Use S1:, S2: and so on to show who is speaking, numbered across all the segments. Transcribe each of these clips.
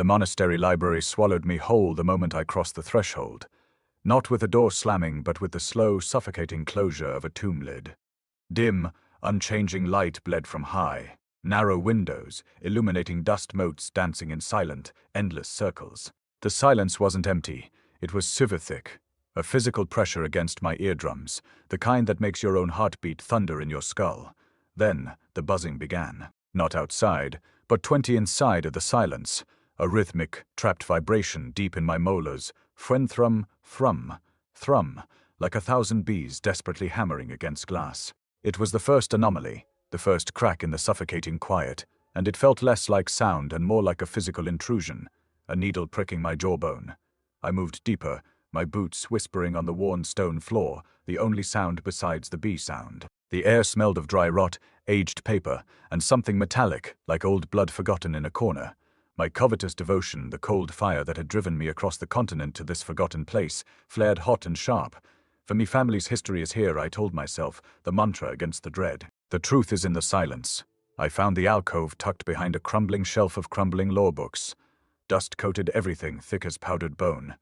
S1: The monastery library swallowed me whole the moment I crossed the threshold, not with the door slamming but with the slow, suffocating closure of a tomb lid. Dim, unchanging light bled from high, narrow windows, illuminating dust motes dancing in silent, endless circles. The silence wasn't empty, it was silver-thick, a physical pressure against my eardrums, the kind that makes your own heartbeat thunder in your skull. Then the buzzing began. Not outside, but 20 inside of the silence, a rhythmic, trapped vibration deep in my molars, thrum, thrum, like 1,000 bees desperately hammering against glass. It was the first anomaly, the first crack in the suffocating quiet, and it felt less like sound and more like a physical intrusion, a needle pricking my jawbone. I moved deeper, my boots whispering on the worn stone floor, the only sound besides the bee sound. The air smelled of dry rot, aged paper, and something metallic, like old blood forgotten in a corner. My covetous devotion, the cold fire that had driven me across the continent to this forgotten place, flared hot and sharp. For me, family's history is here, I told myself, the mantra against the dread. The truth is in the silence. I found the alcove tucked behind a crumbling shelf of crumbling law books. Dust coated everything, thick as powdered bone.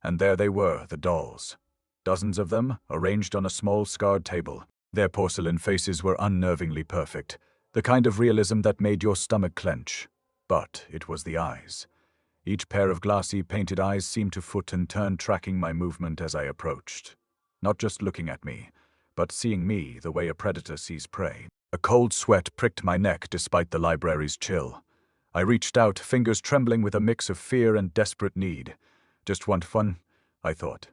S1: And there they were, the dolls. Dozens of them, arranged on a small scarred table. Their porcelain faces were unnervingly perfect, the kind of realism that made your stomach clench. But it was the eyes. Each pair of glassy, painted eyes seemed to foot and turn, tracking my movement as I approached. Not just looking at me, but seeing me the way a predator sees prey. A cold sweat pricked my neck despite the library's chill. I reached out, fingers trembling with a mix of fear and desperate need. Just one fun, I thought.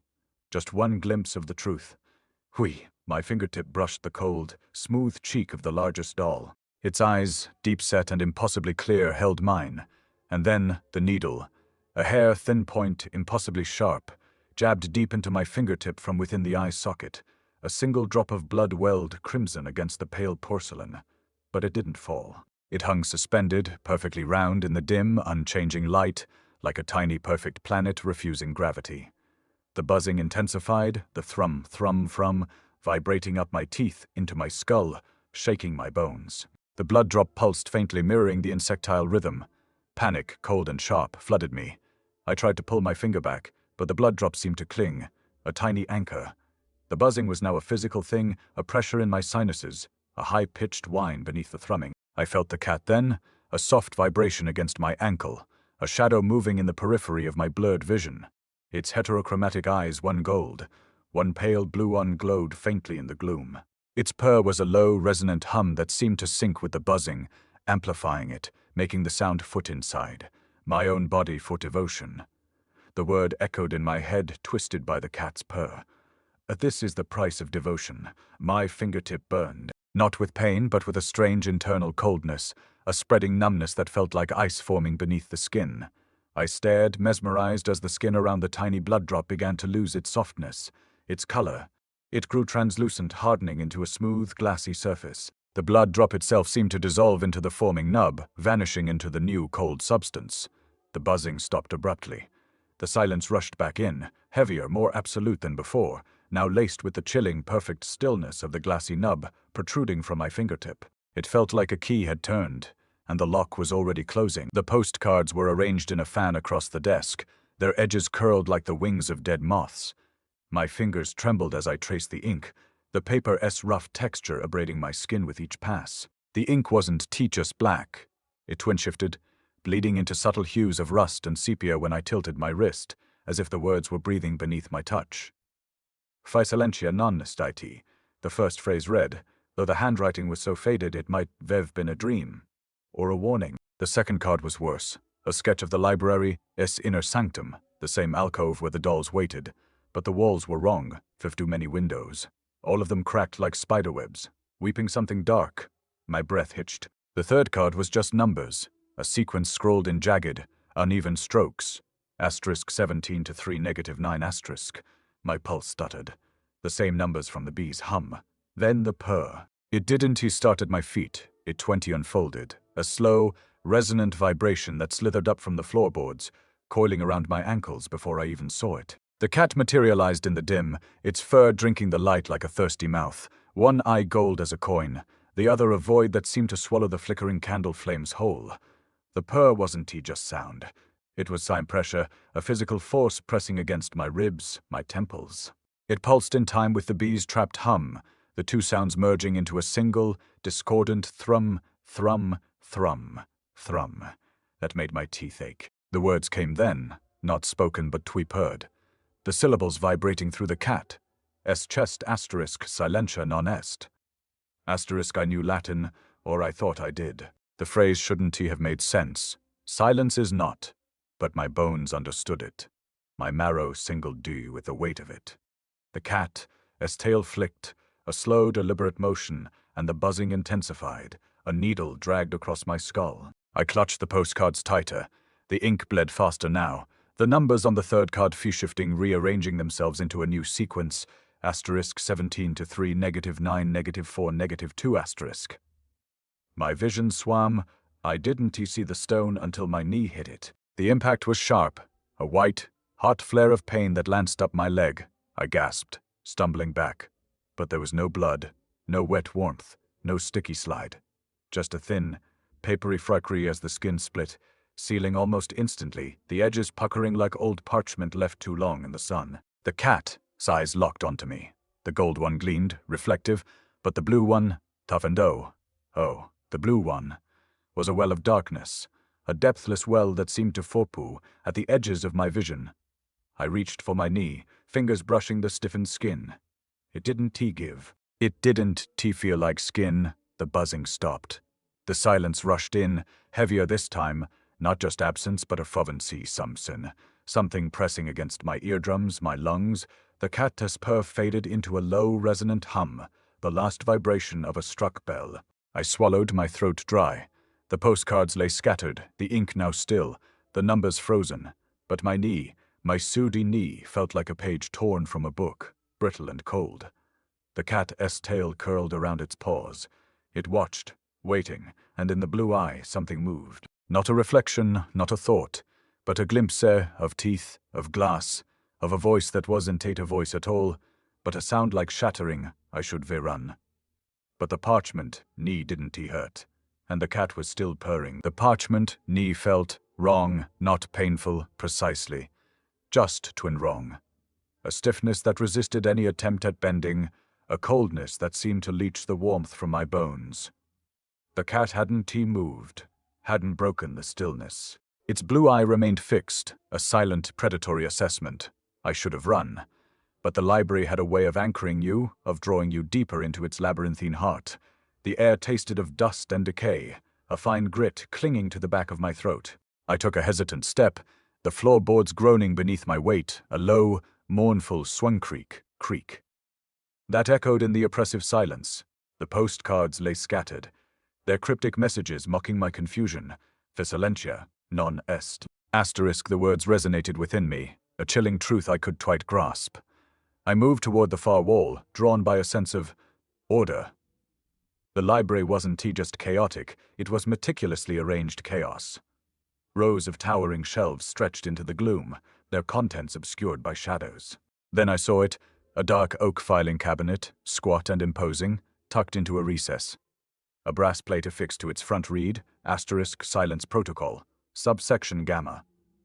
S1: Just one glimpse of the truth. Hui, my fingertip brushed the cold, smooth cheek of the largest doll. Its eyes, deep-set and impossibly clear, held mine. And then the needle, a hair-thin point, impossibly sharp, jabbed deep into my fingertip from within the eye socket. A single drop of blood welled crimson against the pale porcelain. But it didn't fall. It hung suspended, perfectly round in the dim, unchanging light, like a tiny perfect planet refusing gravity. The buzzing intensified, the thrum, vibrating up my teeth, into my skull, shaking my bones. The blood drop pulsed faintly, mirroring the insectile rhythm. Panic, cold and sharp, flooded me. I tried to pull my finger back, but the blood drop seemed to cling, a tiny anchor. The buzzing was now a physical thing, a pressure in my sinuses, a high-pitched whine beneath the thrumming. I felt the cat then, a soft vibration against my ankle, a shadow moving in the periphery of my blurred vision. Its heterochromatic eyes, one gold, one pale blue one glowed faintly in the gloom. Its purr was a low, resonant hum that seemed to sync with the buzzing, amplifying it, making the sound foot inside, my own body for devotion. The word echoed in my head, twisted by the cat's purr. This is the price of devotion. My fingertip burned, not with pain but with a strange internal coldness, a spreading numbness that felt like ice forming beneath the skin. I stared, mesmerized, as the skin around the tiny blood drop began to lose its softness, its color. It grew translucent, hardening into a smooth, glassy surface. The blood drop itself seemed to dissolve into the forming nub, vanishing into the new, cold substance. The buzzing stopped abruptly. The silence rushed back in, heavier, more absolute than before, now laced with the chilling, perfect stillness of the glassy nub protruding from my fingertip. It felt like a key had turned, and the lock was already closing. The postcards were arranged in a fan across the desk, their edges curled like the wings of dead moths. My fingers trembled as I traced the ink, the paper's rough texture abrading my skin with each pass. The ink wasn't just black. It twin-shifted, bleeding into subtle hues of rust and sepia when I tilted my wrist, as if the words were breathing beneath my touch. Fai silentia non stiti, the first phrase read, though the handwriting was so faded it might have been a dream, or a warning. The second card was worse, a sketch of the library's inner sanctum, the same alcove where the dolls waited, but the walls were wrong, too many windows. All of them cracked like spiderwebs, weeping something dark. My breath hitched. The third card was just numbers, a sequence scrolled in jagged, uneven strokes. *17 to 3 -9 asterisk. My pulse stuttered. The same numbers from the bee's hum. Then the purr. It didn't. He started my feet. It 20 unfolded. A slow, resonant vibration that slithered up from the floorboards, coiling around my ankles before I even saw it. The cat materialized in the dim, its fur drinking the light like a thirsty mouth, one eye gold as a coin, the other a void that seemed to swallow the flickering candle flames whole. The purr wasn't just sound. It was time pressure, a physical force pressing against my ribs, my temples. It pulsed in time with the bee's trapped hum, the two sounds merging into a single, discordant thrum, thrum, thrum, thrum, that made my teeth ache. The words came then, not spoken but tweep-heard. The syllables vibrating through the cat. Est chest asterisk silentia non est. Asterisk I knew Latin, or I thought I did. The phrase shouldn't he have made sense. Silence is not, but my bones understood it. My marrow singled due with the weight of it. The cat, as tail flicked, a slow, deliberate motion, and the buzzing intensified, a needle dragged across my skull. I clutched the postcards tighter. The ink bled faster now. The numbers on the third card fee-shifting, rearranging themselves into a new sequence. Asterisk 17 to 3, -9, -4, -2 asterisk. My vision swam. I didn't see the stone until my knee hit it. The impact was sharp, a white, hot flare of pain that lanced up my leg. I gasped, stumbling back. But there was no blood, no wet warmth, no sticky slide. Just a thin, papery fracture as the skin split, sealing almost instantly, the edges puckering like old parchment left too long in the sun. The cat's eyes locked onto me. The gold one gleamed, reflective, but the blue one, tough and oh, the blue one, was a well of darkness, a depthless well that seemed to forepaw at the edges of my vision. I reached for my knee, fingers brushing the stiffened skin. It didn't give. It didn't feel like skin. The buzzing stopped. The silence rushed in, heavier this time, not just absence but a fervency, something pressing against my eardrums, my lungs. The cat's purr faded into a low, resonant hum, the last vibration of a struck bell. I swallowed, my throat dry. The postcards lay scattered, the ink now still, the numbers frozen. But my knee, my sooty knee, felt like a page torn from a book, brittle and cold. The cat's tail curled around its paws. It watched, waiting, and in the blue eye something moved. Not a reflection, not a thought, but a glimpse of teeth, of glass, of a voice that wasn't a voice at all, but a sound like shattering. I should run. But the parchment knee didn't hurt, and the cat was still purring. The parchment knee felt wrong, not painful, precisely. Just twin wrong. A stiffness that resisted any attempt at bending, a coldness that seemed to leach the warmth from my bones. The cat hadn't moved, hadn't broken the stillness. Its blue eye remained fixed, a silent, predatory assessment. I should have run. But the library had a way of anchoring you, of drawing you deeper into its labyrinthine heart. The air tasted of dust and decay, a fine grit clinging to the back of my throat. I took a hesitant step, the floorboards groaning beneath my weight, a low, mournful swung creak. That echoed in the oppressive silence. The postcards lay scattered, their cryptic messages mocking my confusion. Silentia non est. Asterisk, the words resonated within me, a chilling truth I could quite grasp. I moved toward the far wall, drawn by a sense of order. The library wasn't just chaotic, it was meticulously arranged chaos. Rows of towering shelves stretched into the gloom, their contents obscured by shadows. Then I saw it, a dark oak filing cabinet, squat and imposing, tucked into a recess. A brass plate affixed to its front read, asterisk silence protocol, subsection gamma.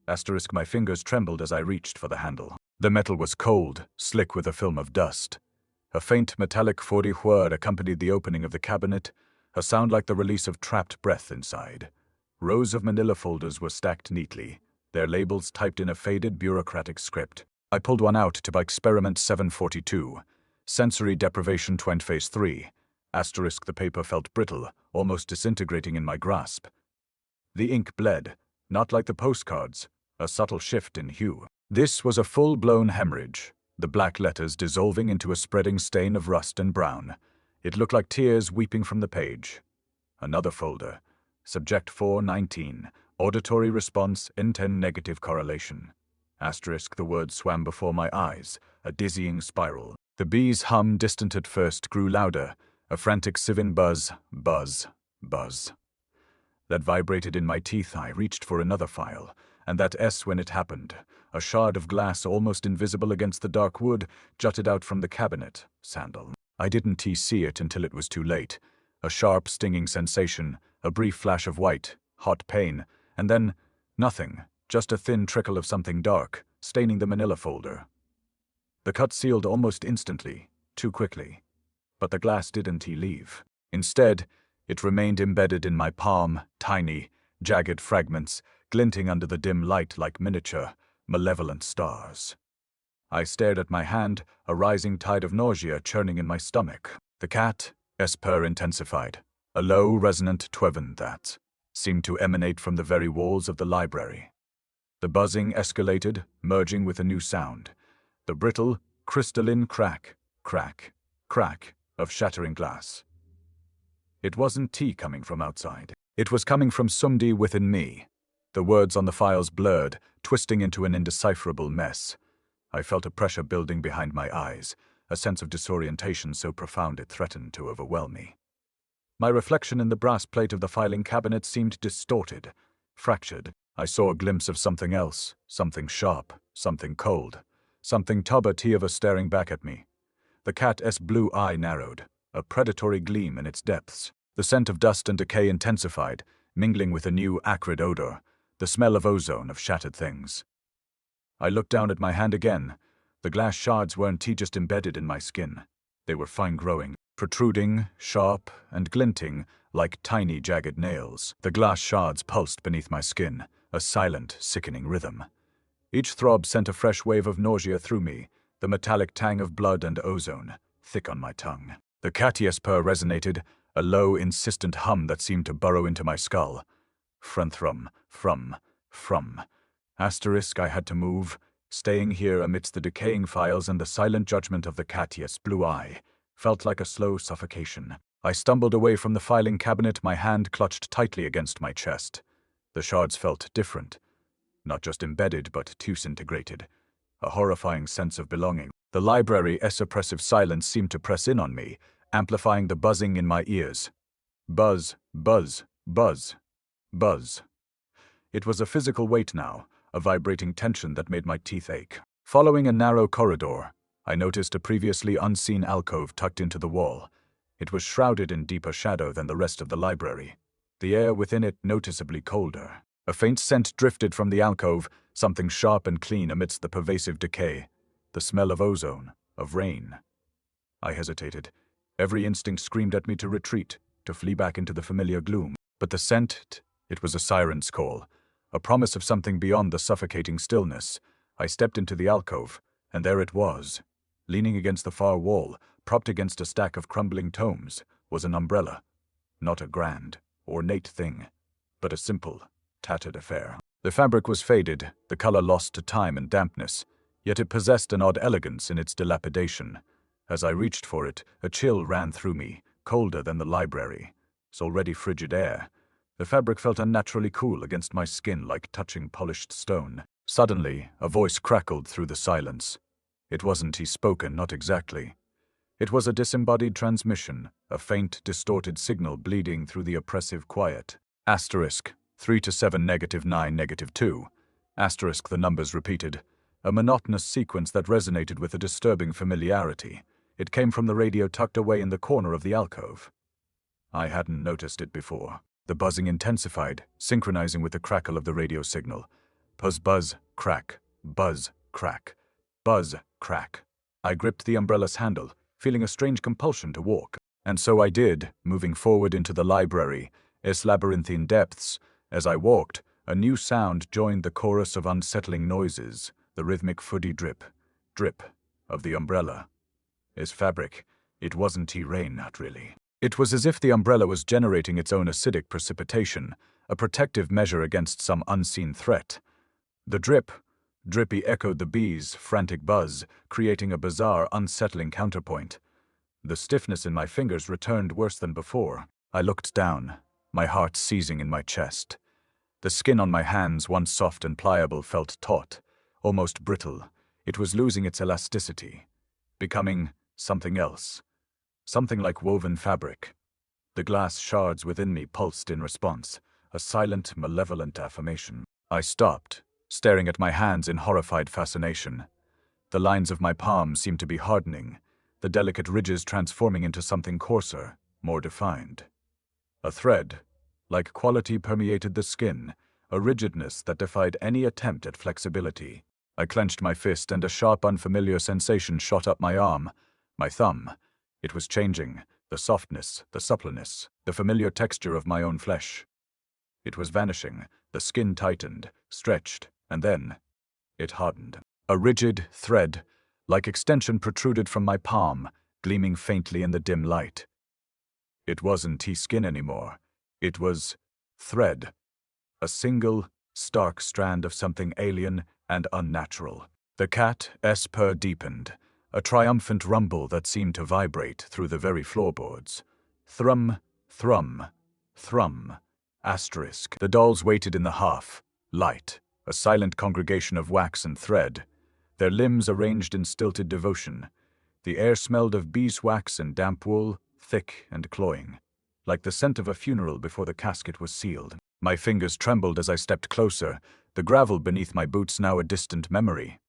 S1: Asterisk, my fingers trembled as I reached for the handle. The metal was cold, slick with a film of dust. A faint metallic whir accompanied the opening of the cabinet, a sound like the release of trapped breath inside. Rows of manila folders were stacked neatly, their labels typed in a faded bureaucratic script. I pulled one out to experiment 742. Sensory deprivation 20 phase 3. Asterisk, the paper felt brittle, almost disintegrating in my grasp. The ink bled, not like the postcards, a subtle shift in hue. This was a full-blown hemorrhage, the black letters dissolving into a spreading stain of rust and brown. It looked like tears weeping from the page. Another folder. Subject 419. Auditory response N10 negative correlation. Asterisk, the words swam before my eyes, a dizzying spiral. The bee's hum, distant at first, grew louder, a frantic sieving buzz, buzz. That vibrated in my teeth. I reached for another file, and that S when it happened. A shard of glass almost invisible against the dark wood jutted out from the cabinet. Sandal. I didn't see it until it was too late. A sharp, stinging sensation, a brief flash of white, hot pain, and then nothing, just a thin trickle of something dark, staining the manila folder. The cut sealed almost instantly, too quickly. But the glass didn't leave. Instead, it remained embedded in my palm, tiny, jagged fragments, glinting under the dim light like miniature, malevolent stars. I stared at my hand, a rising tide of nausea churning in my stomach. The cat's purr intensified, a low, resonant twevin that seemed to emanate from the very walls of the library. The buzzing escalated, merging with a new sound. The brittle, crystalline crack, crack, crack of shattering glass. It wasn't tea coming from outside. It was coming from Sumdi within me. The words on the files blurred, twisting into an indecipherable mess. I felt a pressure building behind my eyes, a sense of disorientation so profound it threatened to overwhelm me. My reflection in the brass plate of the filing cabinet seemed distorted, fractured. I saw a glimpse of something else, something sharp, something cold, something Tabatieva staring back at me. The cat's blue eye narrowed, a predatory gleam in its depths. The scent of dust and decay intensified, mingling with a new acrid odor, the smell of ozone, of shattered things. I looked down at my hand again. The glass shards weren't just embedded in my skin. They were fine-growing, protruding, sharp, and glinting like tiny jagged nails. The glass shards pulsed beneath my skin, a silent, sickening rhythm. Each throb sent a fresh wave of nausea through me, the metallic tang of blood and ozone, thick on my tongue. The cat's purr resonated, a low, insistent hum that seemed to burrow into my skull. From. Asterisk, I had to move, staying here amidst the decaying files and the silent judgment of the cat's blue eye. Felt like a slow suffocation. I stumbled away from the filing cabinet, my hand clutched tightly against my chest. The shards felt different. Not just embedded, but disintegrated. A horrifying sense of belonging. The library's oppressive silence seemed to press in on me, amplifying the buzzing in my ears. Buzz, buzz, buzz, buzz. It was a physical weight now, a vibrating tension that made my teeth ache. Following a narrow corridor, I noticed a previously unseen alcove tucked into the wall. It was shrouded in deeper shadow than the rest of the library, the air within it noticeably colder. A faint scent drifted from the alcove, something sharp and clean amidst the pervasive decay. The smell of ozone, of rain. I hesitated. Every instinct screamed at me to retreat, to flee back into the familiar gloom. But the scent, it was a siren's call, a promise of something beyond the suffocating stillness. I stepped into the alcove, and there it was. Leaning against the far wall, propped against a stack of crumbling tomes, was an umbrella. Not a grand, ornate thing, but a simple, tattered affair. The fabric was faded, the color lost to time and dampness, yet it possessed an odd elegance in its dilapidation. As I reached for it, a chill ran through me, colder than the library's already frigid air. The fabric felt unnaturally cool against my skin like touching polished stone. Suddenly, a voice crackled through the silence. It wasn't spoken, not exactly. It was a disembodied transmission, a faint, distorted signal bleeding through the oppressive quiet. Asterisk, 3 to 7 -9 -2. Asterisk, the numbers repeated. A monotonous sequence that resonated with a disturbing familiarity. It came from the radio tucked away in the corner of the alcove. I hadn't noticed it before. The buzzing intensified, synchronizing with the crackle of the radio signal. Buzz, buzz, crack, buzz, crack, buzz, crack. I gripped the umbrella's handle, feeling a strange compulsion to walk. And so I did, moving forward into the library's labyrinthine depths. As I walked, a new sound joined the chorus of unsettling noises, the rhythmic footy drip, drip of the umbrella. Its fabric, it wasn't rain, not really. It was as if the umbrella was generating its own acidic precipitation, a protective measure against some unseen threat. The drippy echoed the bees' frantic buzz, creating a bizarre, unsettling counterpoint. The stiffness in my fingers returned worse than before. I looked down, my heart seizing in my chest. The skin on my hands, once soft and pliable, felt taut, almost brittle. It was losing its elasticity, becoming something else. Something like woven fabric. The glass shards within me pulsed in response, a silent, malevolent affirmation. I stopped, staring at my hands in horrified fascination. The lines of my palms seemed to be hardening, the delicate ridges transforming into something coarser, more defined. A thread, like quality, permeated the skin, a rigidness that defied any attempt at flexibility. I clenched my fist, and a sharp, unfamiliar sensation shot up my arm, my thumb. It was changing, the softness, the suppleness, the familiar texture of my own flesh. It was vanishing, the skin tightened, stretched, and then it hardened. A rigid thread, like extension, protruded from my palm, gleaming faintly in the dim light. It wasn't T-skin anymore. It was thread. A single, stark strand of something alien and unnatural. The cat's purr deepened, a triumphant rumble that seemed to vibrate through the very floorboards. Thrum, thrum, thrum, asterisk. The dolls waited in the half light, a silent congregation of wax and thread, their limbs arranged in stilted devotion. The air smelled of beeswax and damp wool, thick and cloying, like the scent of a funeral before the casket was sealed. My fingers trembled as I stepped closer, the gravel beneath my boots now a distant memory.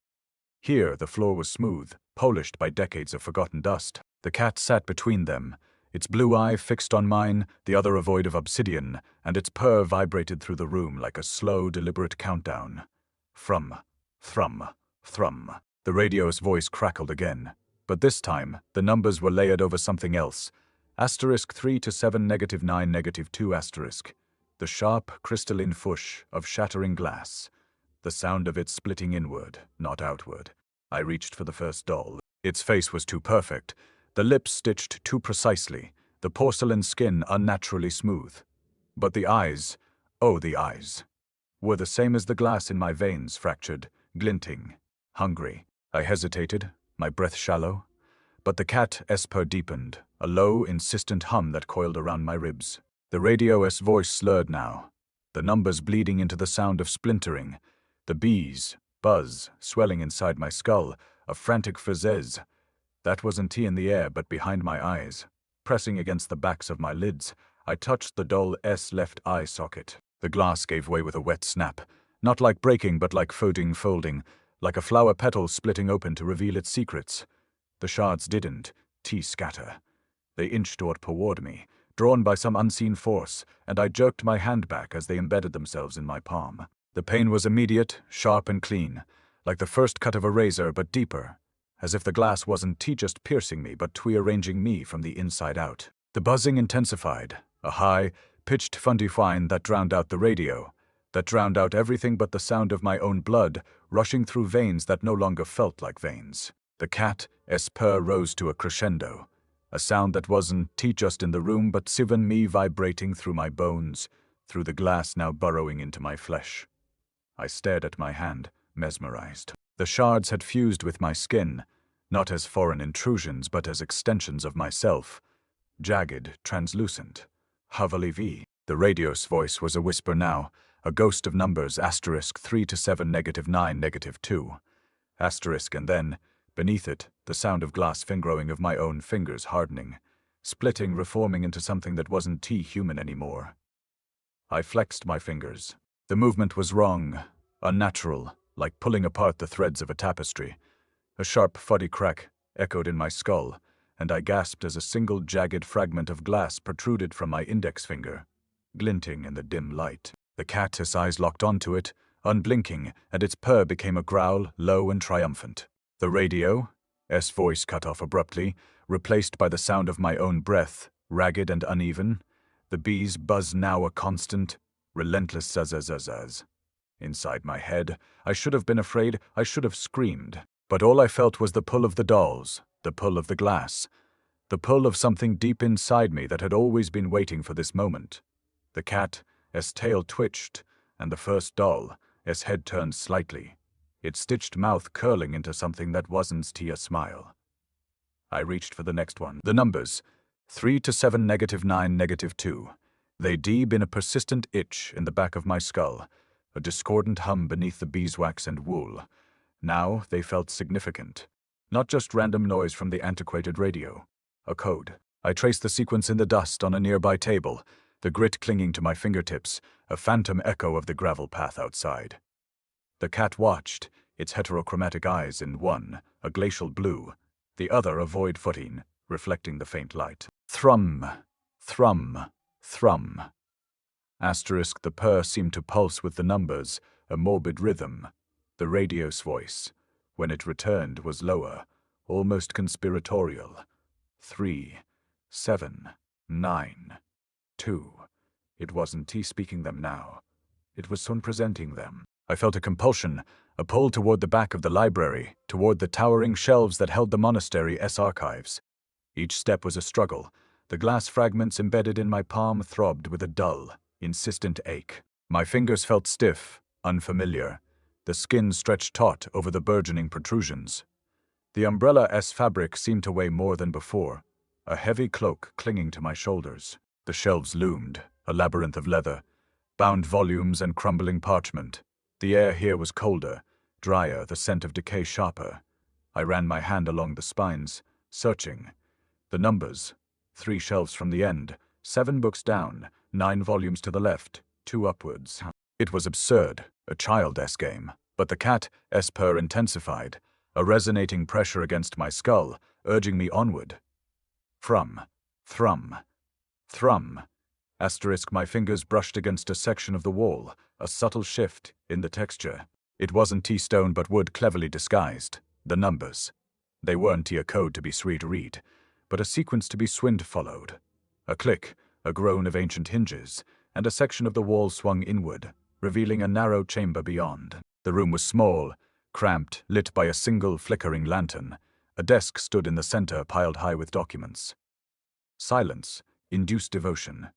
S1: Here the floor was smooth, polished by decades of forgotten dust. The cat sat between them, its blue eye fixed on mine, the other a void of obsidian, and its purr vibrated through the room like a slow, deliberate countdown. Thrum, thrum, thrum. The radio's voice crackled again, but this time the numbers were layered over something else. Asterisk 3 to 7 negative 9 negative 2 asterisk. The sharp, crystalline whoosh of shattering glass. The sound of it splitting inward, not outward. I reached for the first doll. Its face was too perfect, the lips stitched too precisely, the porcelain skin unnaturally smooth. But the eyes, oh the eyes, were the same as the glass in my veins, fractured, glinting, hungry. I hesitated, my breath shallow. But the cat's purr deepened, a low, insistent hum that coiled around my ribs. The radio's voice slurred now, the numbers bleeding into the sound of splintering, the bees, buzz, swelling inside my skull, a frantic fuzz. That wasn't tea in the air, but behind my eyes. Pressing against the backs of my lids, I touched the doll's left eye socket. The glass gave way with a wet snap, not like breaking but like folding, like a flower petal splitting open to reveal its secrets. The shards didn't scatter. They inched toward me, drawn by some unseen force, and I jerked my hand back as they embedded themselves in my palm. The pain was immediate, sharp and clean, like the first cut of a razor, but deeper, as if the glass wasn't just piercing me, but rearranging me from the inside out. The buzzing intensified, a high, pitched funny whine that drowned out the radio, that drowned out everything but the sound of my own blood rushing through veins that no longer felt like veins. The cat's purr rose to a crescendo, a sound that wasn't just in the room, but even me vibrating through my bones, through the glass now burrowing into my flesh. I stared at my hand, mesmerized. The shards had fused with my skin, not as foreign intrusions, but as extensions of myself. Jagged, translucent. Havali. The radio's voice was a whisper now, a ghost of numbers, asterisk 3 to 7 negative 9 negative 2. Asterisk, and then, beneath it, the sound of glass fingering of my own fingers hardening, splitting, reforming into something that wasn't human anymore. I flexed my fingers. The movement was wrong, unnatural, like pulling apart the threads of a tapestry. A sharp, fuddy crack echoed in my skull, and I gasped as a single jagged fragment of glass protruded from my index finger, glinting in the dim light. The cat's eyes locked onto it, unblinking, and its purr became a growl, low and triumphant. The radio's voice cut off abruptly, replaced by the sound of my own breath, ragged and uneven. The bees' buzz now a constant, relentless zuzz. Inside my head, I should have been afraid, I should have screamed. But all I felt was the pull of the dolls, the pull of the glass, the pull of something deep inside me that had always been waiting for this moment. The cat's tail twitched, and the first doll's head turned slightly, its stitched mouth curling into something that wasn't a smile. I reached for the next one. The numbers, 3 to 7 negative 9 negative 2. They deep in a persistent itch in the back of my skull, a discordant hum beneath the beeswax and wool. Now they felt significant, not just random noise from the antiquated radio. A code. I traced the sequence in the dust on a nearby table, the grit clinging to my fingertips, a phantom echo of the gravel path outside. The cat watched, its heterochromatic eyes in one, a glacial blue, the other a void footing, reflecting the faint light. Thrum, thrum, thrum. The purr seemed to pulse with the numbers, a morbid rhythm. The radio's voice, when it returned, was lower, almost conspiratorial. 3, 7, 9, 2. It wasn't he speaking them now. It was Sun presenting them. I felt a compulsion, a pull toward the back of the library, toward the towering shelves that held the monastery's archives. Each step was a struggle. The glass fragments embedded in my palm throbbed with a dull, insistent ache. My fingers felt stiff, unfamiliar. The skin stretched taut over the burgeoning protrusions. The umbrella's fabric seemed to weigh more than before, a heavy cloak clinging to my shoulders. The shelves loomed, a labyrinth of leather, bound volumes and crumbling parchment. The air here was colder, drier, the scent of decay sharper. I ran my hand along the spines, searching. The numbers, 3 shelves from the end, 7 books down, 9 volumes to the left, 2 upwards. It was absurd, a child's game, but the cat's purr intensified, a resonating pressure against my skull, urging me onward. Thrum, thrum, thrum. My fingers brushed against a section of the wall, a subtle shift in the texture. It wasn't stone but wood cleverly disguised. The numbers. They weren't a code to be sweet to read, but a sequence to be swind followed. A click, a groan of ancient hinges, and a section of the wall swung inward, revealing a narrow chamber beyond. The room was small, cramped, lit by a single flickering lantern. A desk stood in the center, piled high with documents. Silence induced devotion.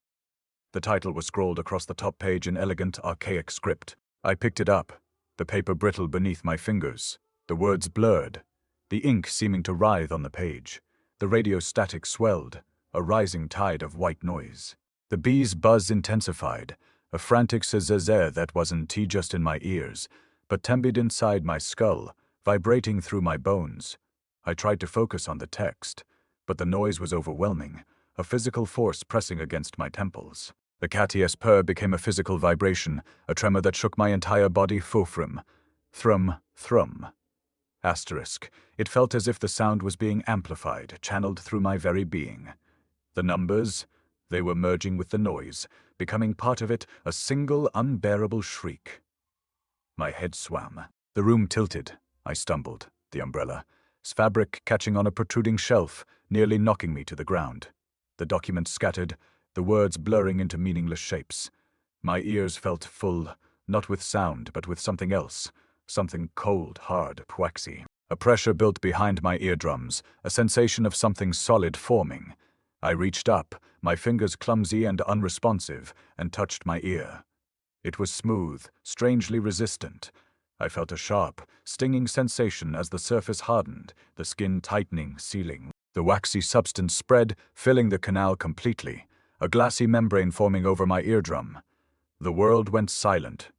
S1: The title was scrawled across the top page in elegant, archaic script. I picked it up, the paper brittle beneath my fingers, the words blurred, the ink seeming to writhe on the page. The radio static swelled, a rising tide of white noise. The bee's buzz intensified, a frantic zzzz that wasn't just in my ears, but tempered inside my skull, vibrating through my bones. I tried to focus on the text, but the noise was overwhelming, a physical force pressing against my temples. The cat's purr became a physical vibration, a tremor that shook my entire body. Thrum, thrum, thrum. Asterisk. It felt as if the sound was being amplified, channeled through my very being. The numbers, they were merging with the noise, becoming part of it, a single unbearable shriek. My head swam. The room tilted. I stumbled, the umbrella's fabric catching on a protruding shelf, nearly knocking me to the ground. The documents scattered, the words blurring into meaningless shapes. My ears felt full, not with sound, but with something else, something cold, hard, waxy. A pressure built behind my eardrums, a sensation of something solid forming. I reached up, my fingers clumsy and unresponsive, and touched my ear. It was smooth, strangely resistant. I felt a sharp, stinging sensation as the surface hardened, the skin tightening, sealing. The waxy substance spread, filling the canal completely, a glassy membrane forming over my eardrum. The world went silent,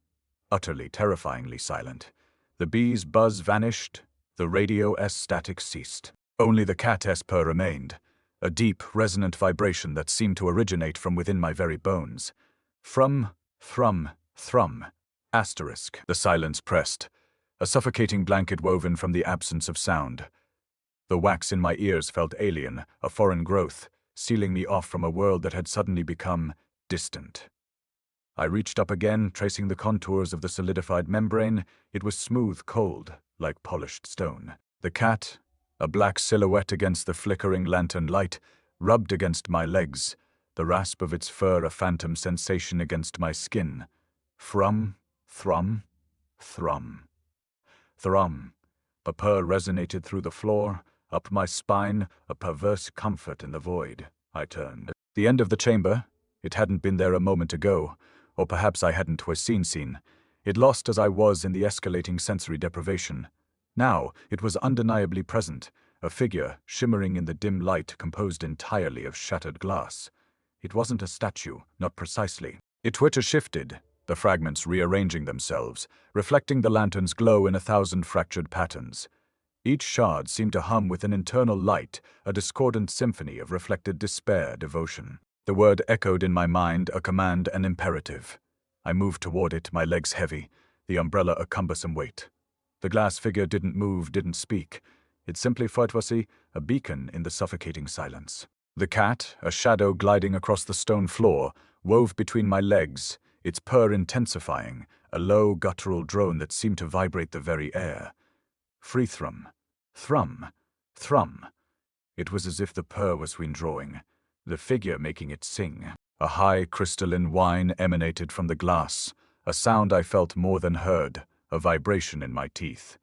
S1: utterly, terrifyingly silent. The bee's buzz vanished, the radio's static ceased. Only the cat's purr remained, a deep, resonant vibration that seemed to originate from within my very bones. Thrum, thrum, thrum. Asterisk. The silence pressed, a suffocating blanket woven from the absence of sound. The wax in my ears felt alien, a foreign growth, sealing me off from a world that had suddenly become distant. I reached up again, tracing the contours of the solidified membrane. It was smooth, cold, like polished stone. The cat, a black silhouette against the flickering lantern light, rubbed against my legs, the rasp of its fur a phantom sensation against my skin. Thrum, thrum, thrum. Thrum. A purr resonated through the floor, up my spine, a perverse comfort in the void. I turned. The end of the chamber. It hadn't been there a moment ago, or perhaps I hadn't seen. It lost as I was in the escalating sensory deprivation. Now it was undeniably present, a figure shimmering in the dim light composed entirely of shattered glass. It wasn't a statue, not precisely. Its twitcher shifted, the fragments rearranging themselves, reflecting the lantern's glow in 1,000 fractured patterns. Each shard seemed to hum with an internal light, a discordant symphony of reflected despair, devotion. The word echoed in my mind, a command, an imperative. I moved toward it, my legs heavy, the umbrella a cumbersome weight. The glass figure didn't move, didn't speak. It simply was a beacon in the suffocating silence. The cat, a shadow gliding across the stone floor, wove between my legs, its purr intensifying, a low guttural drone that seemed to vibrate the very air. Free thrum, thrum, thrum. It was as if the purr was withdrawing, the figure making it sing. A high crystalline whine emanated from the glass, a sound I felt more than heard, a vibration in my teeth.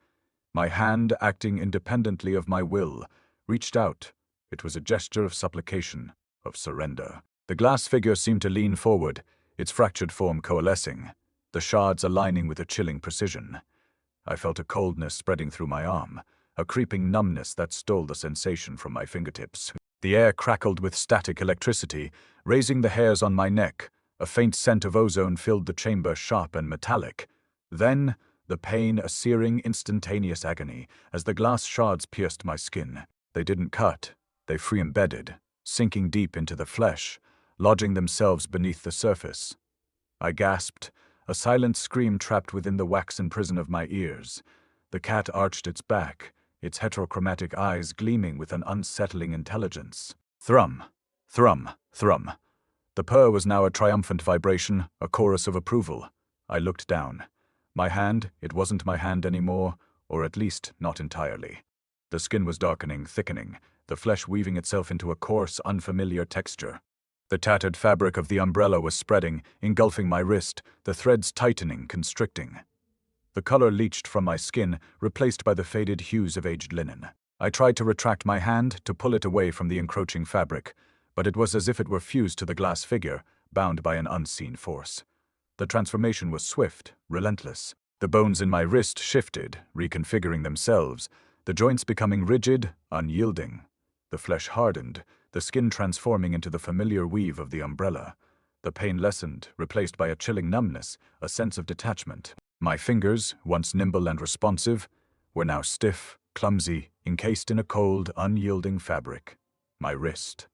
S1: My hand, acting independently of my will, reached out. It was a gesture of supplication, of surrender. The glass figure seemed to lean forward, its fractured form coalescing, the shards aligning with a chilling precision. I felt a coldness spreading through my arm, a creeping numbness that stole the sensation from my fingertips. The air crackled with static electricity, raising the hairs on my neck. A faint scent of ozone filled the chamber, sharp and metallic. Then, the pain, a searing, instantaneous agony, as the glass shards pierced my skin. They didn't cut, they free-embedded, sinking deep into the flesh, lodging themselves beneath the surface. I gasped, a silent scream trapped within the waxen prison of my ears. The cat arched its back, its heterochromatic eyes gleaming with an unsettling intelligence. Thrum, thrum, thrum. The purr was now a triumphant vibration, a chorus of approval. I looked down. My hand, it wasn't my hand anymore, or at least not entirely. The skin was darkening, thickening, the flesh weaving itself into a coarse, unfamiliar texture. The tattered fabric of the umbrella was spreading, engulfing my wrist, the threads tightening, constricting. The color leached from my skin, replaced by the faded hues of aged linen. I tried to retract my hand, to pull it away from the encroaching fabric, but it was as if it were fused to the glass figure, bound by an unseen force. The transformation was swift, relentless. The bones in my wrist shifted, reconfiguring themselves, the joints becoming rigid, unyielding. The flesh hardened, the skin transforming into the familiar weave of the umbrella. The pain lessened, replaced by a chilling numbness, a sense of detachment. My fingers, once nimble and responsive, were now stiff, clumsy, encased in a cold, unyielding fabric. My wrist.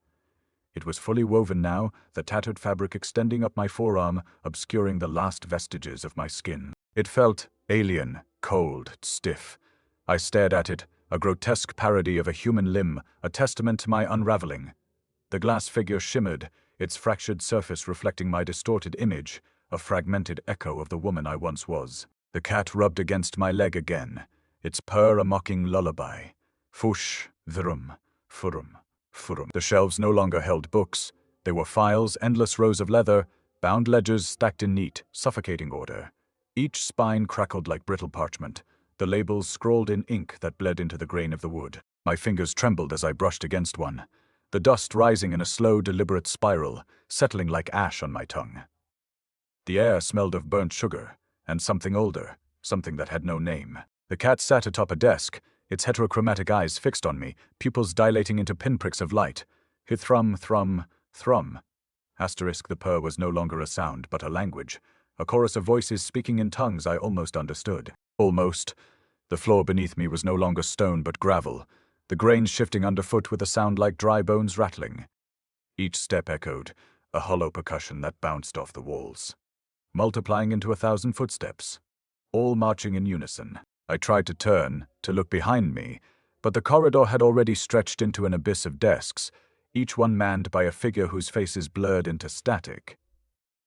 S1: It was fully woven now, the tattered fabric extending up my forearm, obscuring the last vestiges of my skin. It felt alien, cold, stiff. I stared at it, a grotesque parody of a human limb, a testament to my unraveling. The glass figure shimmered, its fractured surface reflecting my distorted image, a fragmented echo of the woman I once was. The cat rubbed against my leg again, its purr a mocking lullaby. Fush, thrum, furum, furum. The shelves no longer held books. They were files, endless rows of leather, bound ledgers stacked in neat, suffocating order. Each spine crackled like brittle parchment, the labels scrawled in ink that bled into the grain of the wood. My fingers trembled as I brushed against one, the dust rising in a slow, deliberate spiral, settling like ash on my tongue. The air smelled of burnt sugar, and something older, something that had no name. The cat sat atop a desk, its heterochromatic eyes fixed on me, pupils dilating into pinpricks of light. Thrum, thrum, thrum. Asterisk, the purr was no longer a sound, but a language, a chorus of voices speaking in tongues I almost understood. Almost. The floor beneath me was no longer stone but gravel, the grains shifting underfoot with a sound like dry bones rattling. Each step echoed, a hollow percussion that bounced off the walls, multiplying into 1,000 footsteps, all marching in unison. I tried to turn, to look behind me, but the corridor had already stretched into an abyss of desks, each one manned by a figure whose faces blurred into static.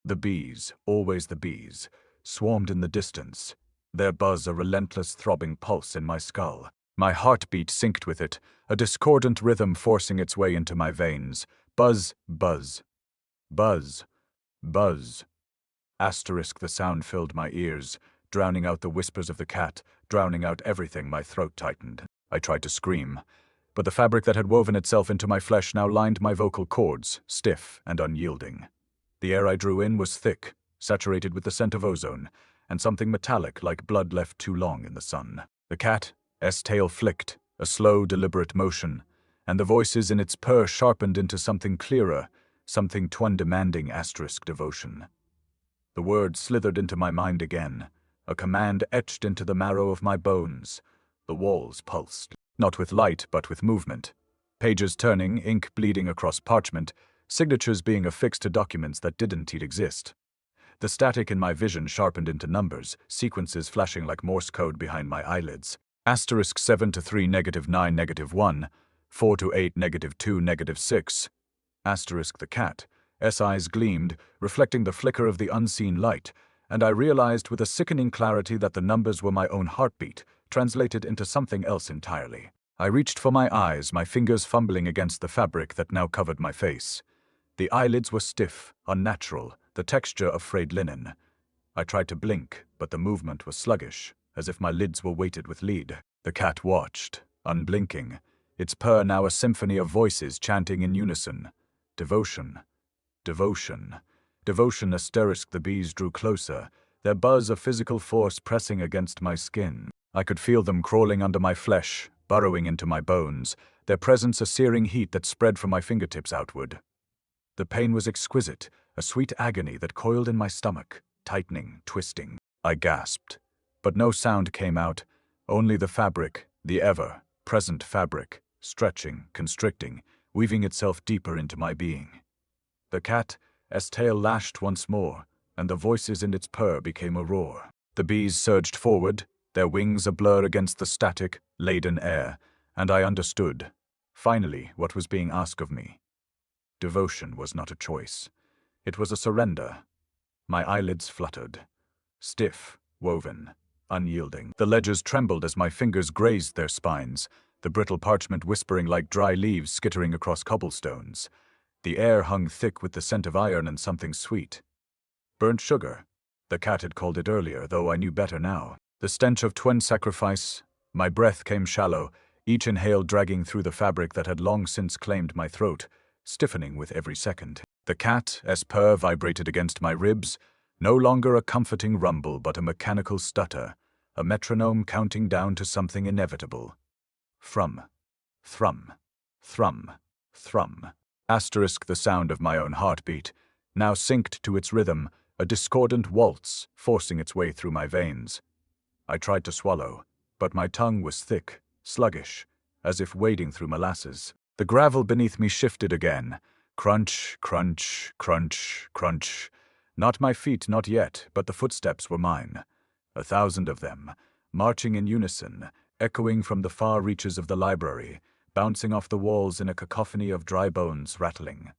S1: The bees, always the bees, swarmed in the distance, their buzz a relentless throbbing pulse in my skull. My heartbeat synced with it, a discordant rhythm forcing its way into my veins. Buzz, buzz, buzz, buzz. Asterisk, the sound filled my ears, drowning out the whispers of the cat, drowning out everything. My throat tightened. I tried to scream, but the fabric that had woven itself into my flesh now lined my vocal cords, stiff and unyielding. The air I drew in was thick, saturated with the scent of ozone, and something metallic like blood left too long in the sun. The cat's tail flicked, a slow, deliberate motion, and the voices in its purr sharpened into something clearer, something demanding asterisk devotion. The word slithered into my mind again, a command etched into the marrow of my bones. The walls pulsed, not with light but with movement. Pages turning, ink bleeding across parchment, signatures being affixed to documents that didn't yet exist. The static in my vision sharpened into numbers, sequences flashing like Morse code behind my eyelids. Asterisk 7 to 3 negative 9 negative 1, 4 to 8 negative 2 negative 6. Asterisk the cat, eyes gleamed, reflecting the flicker of the unseen light, and I realized with a sickening clarity that the numbers were my own heartbeat, translated into something else entirely. I reached for my eyes, my fingers fumbling against the fabric that now covered my face. The eyelids were stiff, unnatural, the texture of frayed linen. I tried to blink, but the movement was sluggish, as if my lids were weighted with lead. The cat watched, unblinking, its purr now a symphony of voices chanting in unison. Devotion. Devotion. Devotion. Asterisk. The bees drew closer, their buzz of physical force pressing against my skin. I could feel them crawling under my flesh, burrowing into my bones, their presence a searing heat that spread from my fingertips outward. The pain was exquisite, a sweet agony that coiled in my stomach, tightening, twisting. I gasped, but no sound came out, only the fabric, the ever-present fabric, stretching, constricting, weaving itself deeper into my being. The cat's tail lashed once more, and the voices in its purr became a roar. The bees surged forward, their wings a blur against the static, laden air, and I understood, finally, what was being asked of me. Devotion was not a choice. It was a surrender. My eyelids fluttered. Stiff, woven, unyielding. The ledgers trembled as my fingers grazed their spines, the brittle parchment whispering like dry leaves skittering across cobblestones. The air hung thick with the scent of iron and something sweet. Burnt sugar. The cat had called it earlier, though I knew better now. The stench of twin sacrifice. My breath came shallow, each inhale dragging through the fabric that had long since claimed my throat, stiffening with every second. The cat's purr vibrated against my ribs, no longer a comforting rumble but a mechanical stutter, a metronome counting down to something inevitable. Thrum, thrum, thrum, thrum. Asterisk. The sound of my own heartbeat, now synced to its rhythm, a discordant waltz forcing its way through my veins. I tried to swallow, but my tongue was thick, sluggish, as if wading through molasses. The gravel beneath me shifted again. Crunch, crunch, crunch, crunch. Not my feet, not yet, but the footsteps were mine. 1,000 of them, marching in unison, echoing from the far reaches of the library, bouncing off the walls in a cacophony of dry bones rattling.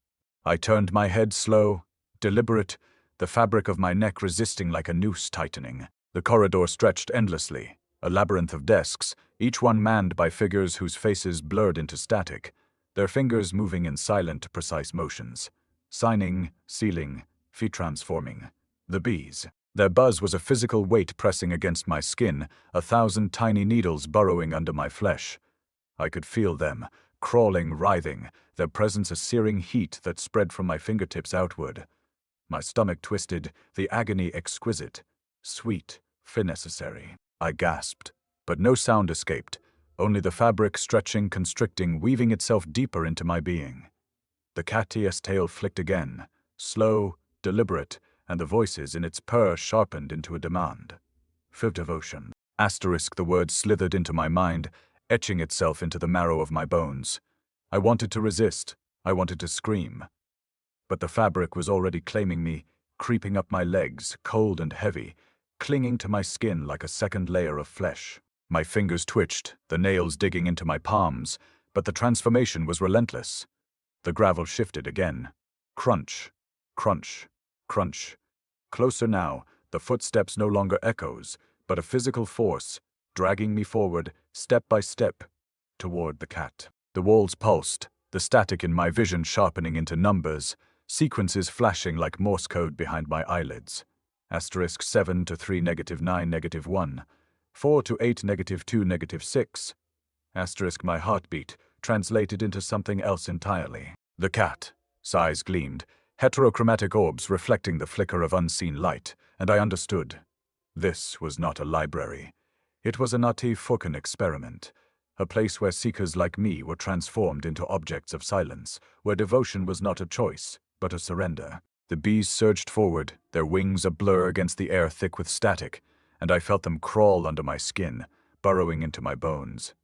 S1: I turned my head slow, deliberate, the fabric of my neck resisting like a noose tightening. The corridor stretched endlessly, a labyrinth of desks, each one manned by figures whose faces blurred into static, their fingers moving in silent, precise motions. Signing, sealing, feet transforming. The bees. Their buzz was a physical weight pressing against my skin, 1,000 tiny needles burrowing under my flesh. I could feel them, crawling, writhing, their presence a searing heat that spread from my fingertips outward. My stomach twisted, the agony exquisite, sweet, necessary. I gasped, but no sound escaped, only the fabric stretching, constricting, weaving itself deeper into my being. The cat's tail flicked again, slow, deliberate, and the voices in its purr sharpened into a demand. For devotion. Asterisk. The word slithered into my mind, etching itself into the marrow of my bones. I wanted to resist, I wanted to scream. But the fabric was already claiming me, creeping up my legs, cold and heavy, clinging to my skin like a second layer of flesh. My fingers twitched, the nails digging into my palms, but the transformation was relentless. The gravel shifted again. Crunch, crunch, crunch. Closer now, the footsteps no longer echoes, but a physical force, dragging me forward, step by step, toward the cat. The walls pulsed, the static in my vision sharpening into numbers, sequences flashing like Morse code behind my eyelids. Asterisk 7 to 3 negative 9 negative 1, 4 to 8 negative 2 negative 6. Asterisk. My heartbeat translated into something else entirely. The cat's eyes gleamed, heterochromatic orbs reflecting the flicker of unseen light, and I understood. This was not a library. It was a Nati-Fukan experiment, a place where seekers like me were transformed into objects of silence, where devotion was not a choice, but a surrender. The bees surged forward, their wings a blur against the air thick with static, and I felt them crawl under my skin, burrowing into my bones.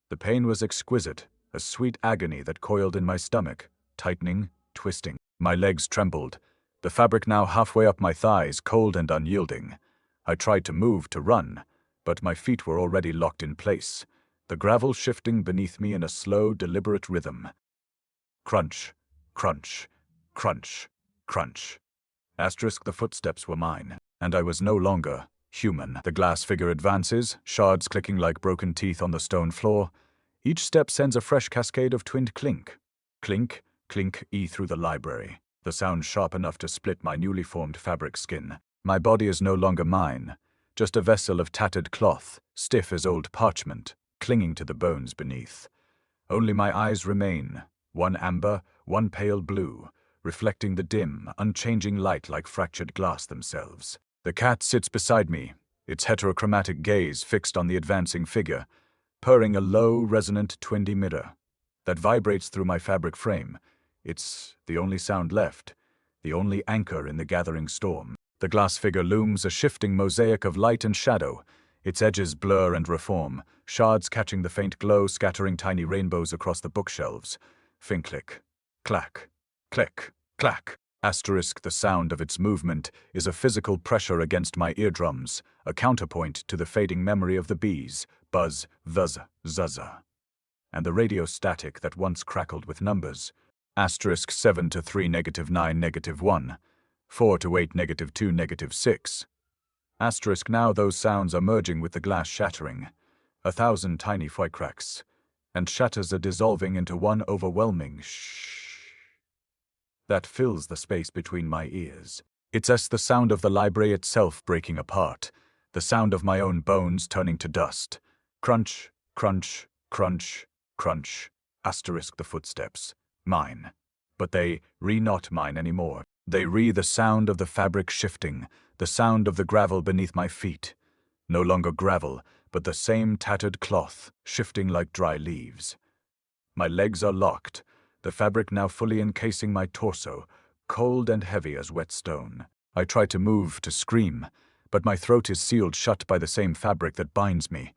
S1: The pain was exquisite, a sweet agony that coiled in my stomach, tightening, twisting. My legs trembled, the fabric now halfway up my thighs, cold and unyielding. I tried to move, to run, but my feet were already locked in place, the gravel shifting beneath me in a slow, deliberate rhythm. Crunch, crunch, crunch. Crunch. Asterisk, the footsteps were mine, and I was no longer human. The glass figure advances, shards clicking like broken teeth on the stone floor. Each step sends a fresh cascade of twinned clink. Clink, clink, through the library. The sound sharp enough to split my newly formed fabric skin. My body is no longer mine, just a vessel of tattered cloth, stiff as old parchment, clinging to the bones beneath. Only my eyes remain, one amber, one pale blue, reflecting the dim, unchanging light like fractured glass themselves. The cat sits beside me, its heterochromatic gaze fixed on the advancing figure, purring a low, resonant, twindy mirror that vibrates through my fabric frame. It's the only sound left, the only anchor in the gathering storm. The glass figure looms, a shifting mosaic of light and shadow, its edges blur and reform, shards catching the faint glow, scattering tiny rainbows across the bookshelves. Fin-click, clack, click, clack. Asterisk, the sound of its movement is a physical pressure against my eardrums, a counterpoint to the fading memory of the bees, buzz, vuzz, zuzza, and the radio static that once crackled with numbers. Asterisk 7 to 3 negative 9 negative 1, 4 to 8 negative 2 negative 6. Asterisk, now those sounds are merging with the glass shattering, 1,000 tiny foy cracks, and shatters are dissolving into one overwhelming shh that fills the space between my ears. It's as the sound of the library itself breaking apart, the sound of my own bones turning to dust. Crunch, crunch, crunch, crunch. Asterisk, the footsteps. Mine. But they not mine anymore. They the sound of the fabric shifting, the sound of the gravel beneath my feet. No longer gravel, but the same tattered cloth, shifting like dry leaves. My legs are locked, the fabric now fully encasing my torso, cold and heavy as wet stone. I try to move, to scream, but my throat is sealed shut by the same fabric that binds me.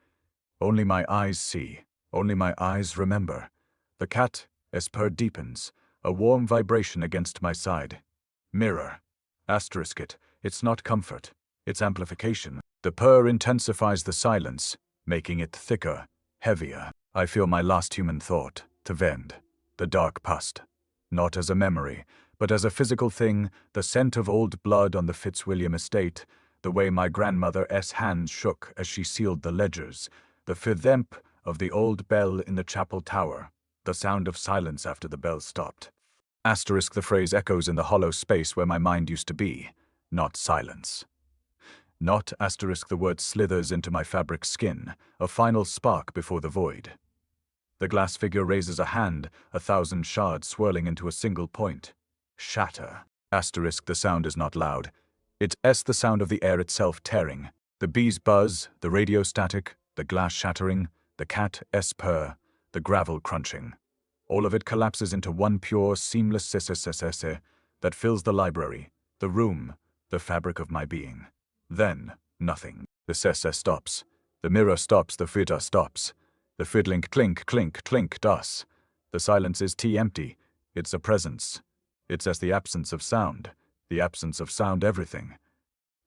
S1: Only my eyes see, only my eyes remember. The cat, purr deepens, a warm vibration against my side. Mirror. Asterisk it, it's not comfort, it's amplification. The purr intensifies the silence, making it thicker, heavier. I feel my last human thought, to vend. The dark past. Not as a memory, but as a physical thing, the scent of old blood on the Fitzwilliam estate, the way my grandmother's hands shook as she sealed the ledgers, the thump of the old bell in the chapel tower, the sound of silence after the bell stopped. Asterisk, the phrase echoes in the hollow space where my mind used to be, not silence. Not asterisk, the word slithers into my fabric skin, a final spark before the void. The glass figure raises a hand, 1,000 shards swirling into a single point. Shatter. Asterisk, the sound is not loud. It's the sound of the air itself tearing. The bees buzz, the radio static, the glass shattering, the cat's purr, the gravel crunching. All of it collapses into one pure, seamless sessesse that fills the library, the room, the fabric of my being. Then, nothing. The sesse stops. The mirror stops, the fiddle stops. The fiddling clink, clink, clink, does. The silence is empty. It's a presence. It's as the absence of sound everything.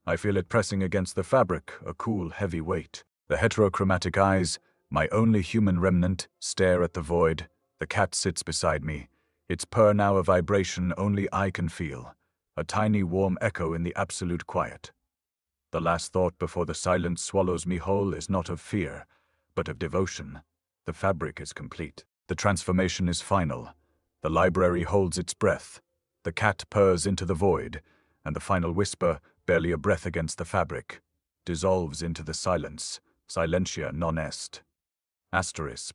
S1: I feel it pressing against the fabric, a cool, heavy weight. The heterochromatic eyes, my only human remnant, stare at the void. The cat sits beside me. Its purr now a vibration only I can feel, a tiny warm echo in the absolute quiet. The last thought before the silence swallows me whole is not of fear, but of devotion. The fabric is complete. The transformation is final. The library holds its breath. The cat purrs into the void, and the final whisper, barely a breath against the fabric, dissolves into the silence. Silentia non est. Asterisk.